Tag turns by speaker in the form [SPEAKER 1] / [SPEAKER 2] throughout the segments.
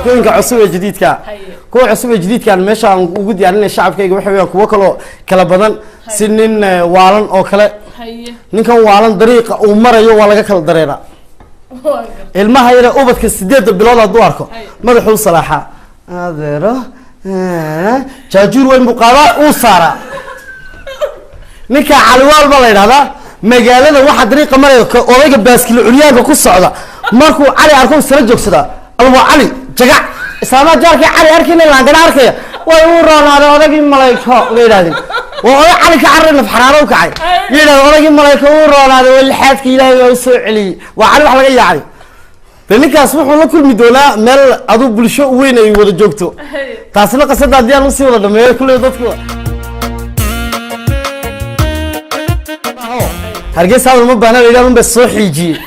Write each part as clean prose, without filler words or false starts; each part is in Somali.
[SPEAKER 1] sheekooyinka cusub ee jadiidka kuwa cusub ee jadiidka meesha aan ugu diyaarinay shacabkayga waxa weeyaan kuwa kala badan si nin waalan oo kale ninkan waalan dariiqa uu marayo waa laga kala dareera ilmaha yar ubadka 8 bilood aad u arko madaxu salaaxa adeero jaajuur way muqaada uu saara ninka caliwaal ba la yiraahdaa magaalada waxa dariiqa marayo odayga baaskil curyaanka ku socda markuu cali arko sala joogsada alwa cali jagac islaama jaarkii cali arkina la gana arkaya way uu roonaaday odagii malayko leeyahay oo cali ka carrina xaraaro u kacay yeeray odagii malayko uu roonaaday wal xaadka ilaahay oo soo celiyay waa cali wax laga yaacay ninkaas wuxuu la kulmi doonaa meel adu bulsho weyn ay wada joogto taasina qasada hadii aan u sii wada dhameeyo kulay dadku hargeysa ma baana leeyahay bas soo xiijiyay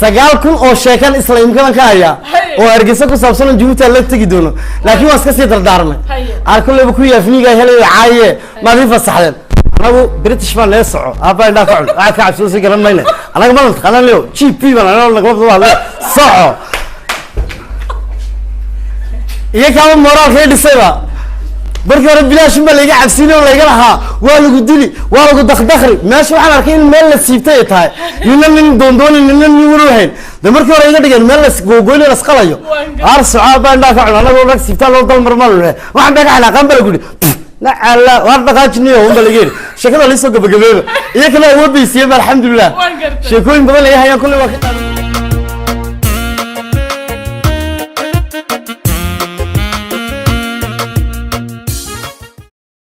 [SPEAKER 1] 9,000 oo sheekan islaamkan ka haya oo hargeysa ku saabsan Djibouti la tagi doono laakiin waa iska sii dardaarmay arkulay ku yaafniga helay caaye ma fi fasaxdeen anagu British man la soco aba inda ka cun ka cabso si garan mayna anaga ma qalan leeyo GP baan anaga labada waa soco iyo kama moral ka dhisayba barka hore bilaash ma laga cabsiino laga lahaa waa lagu dili waa lagu dakhdakri meesha waxaan arkay in meel la siibtay tahay nin doondoon nin warahayn de markii hore iga dhigeen meel la googooyay la sqalayo ar saaba inda ka cun anaga rag siibta loo dal marmal waxaan dhaga xalaaqan bal gudi la alla war dhaqaajniyo oo balageer shakada la soo gabagabeeyo iyo kala awoodaysiin alxamdulillah sheekooyin badan ay hayaan kulli waa ka